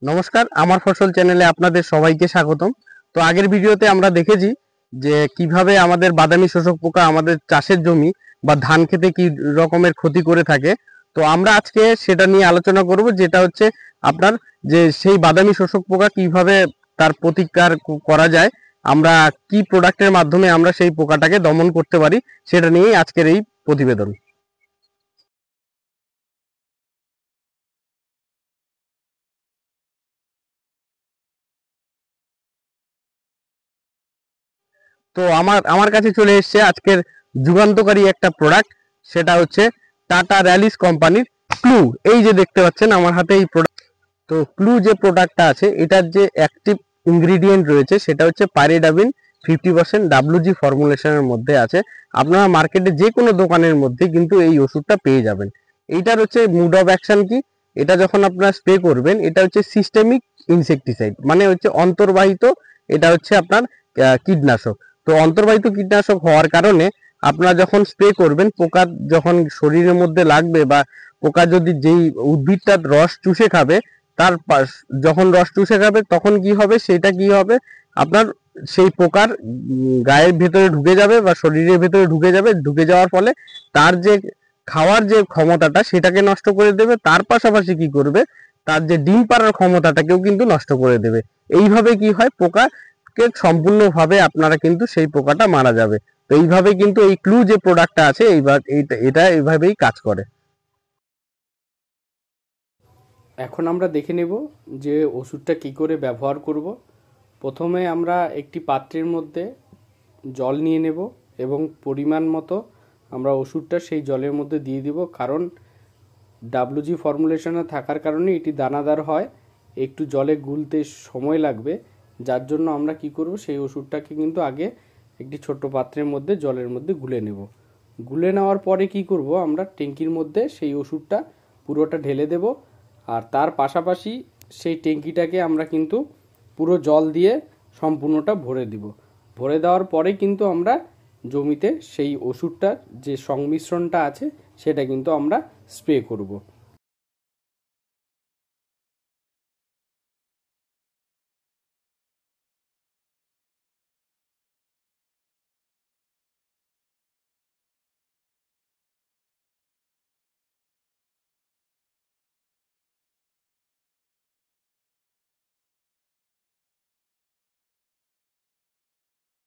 নমস্কার, আমার ফসল চ্যানেলে আপনাদের সবাইকে স্বাগতম। তো আগের ভিডিওতে আমরা দেখেছি যে কিভাবে আমাদের বাদামি শোষক পোকা আমাদের চাষের জমি বা ধান খেতে কি রকমের ক্ষতি করে থাকে। তো আমরা আজকে সেটা নিয়ে আলোচনা করব, যেটা হচ্ছে আপনার যে সেই বাদামি শোষক পোকা কিভাবে তার প্রতিকার করা যায়, আমরা কি প্রোডাক্টের মাধ্যমে আমরা সেই পোকাটাকে দমন করতে পারি, সেটা নিয়েই আজকের এই প্রতিবেদন। তো আমার আমার কাছে চলে এসেছে আজকের যুগান্তকারী একটা প্রোডাক্ট, সেটা হচ্ছে টাটা র্যালিস কোম্পানির ক্লু। এই যে দেখতে পাচ্ছেন আমার হাতে এই প্রোডাক্ট। তো ক্লু যে প্রোডাক্টটা আছে, এটার যে অ্যাক্টিভ ইনগ্রিডিয়েন্ট রয়েছে সেটা হচ্ছে পাইরিডাবিন 50% WG ফর্মুলেশনের মধ্যে আছে। আপনারা মার্কেটে যে কোনো দোকানের মধ্যে কিন্তু এই ওষুধটা পেয়ে যাবেন। এইটার হচ্ছে মুড অফ অ্যাকশন কি, এটা যখন আপনারা স্প্রে করবেন, এটা হচ্ছে সিস্টেমিক ইনসেকটিসাইড, মানে হচ্ছে অন্তর্বাহিত। এটা হচ্ছে আপনার কীটনাশক। তো অন্তর্বাহিত কীটনাশক হওয়ার কারণে আপনারা যখন স্প্রে করবেন, পোকা যখন শরীরের মধ্যে লাগবে বা পোকা যদি যেই উদ্ভিদটার রস চুষে খাবে, তার যখন রস চুষে খাবে তখন কি হবে, সেটা কি হবে আপনার সেই পোকার গায়ের ভেতরে ঢুকে যাবে বা শরীরের ভেতরে ঢুকে যাবে। ঢুকে যাওয়ার ফলে তার যে খাওয়ার যে ক্ষমতাটা সেটাকে নষ্ট করে দেবে, তার পাশাপাশি কি করবে, তার যে ডিম পাড়ার ক্ষমতাটাকেও কিন্তু নষ্ট করে দেবে। এইভাবে কি হয়, পোকাকে সম্পূর্ণভাবে আপনারা কিন্তু সেই পোকাটা মারা যাবে। তো এইভাবে কিন্তু এই ক্লু যে প্রোডাক্টটা আছে এইবার এটা এইভাবেই কাজ করে। এখন আমরা দেখে নেব যে ওষুধটা কি করে ব্যবহার করব। প্রথমে আমরা একটি পাত্রের মধ্যে জল নিয়ে নেব এবং পরিমাণ মতো আমরা ওষুধটা সেই জলের মধ্যে দিয়ে দিব, কারণ WG ফর্মুলেশনে থাকার কারণে এটি দানাদার হয়, একটু জলে গুলতে সময় লাগবে। যার জন্য আমরা কি করব, সেই ওষুধটাকে কিন্তু আগে একটি ছোট্ট পাত্রের মধ্যে জলের মধ্যে গুলে নেব। গুলে নেওয়ার পরে কি করব, আমরা ট্যাঙ্কির মধ্যে সেই ওষুধটা পুরোটা ঢেলে দেব। আর তার পাশাপাশি সেই ট্যাঙ্কিটাকে আমরা কিন্তু পুরো জল দিয়ে সম্পূর্ণটা ভরে দিব। ভরে দেওয়ার পরে কিন্তু আমরা জমিতে সেই ওষুধটার যে সংমিশ্রণটা আছে সেটা কিন্তু আমরা স্প্রে করব।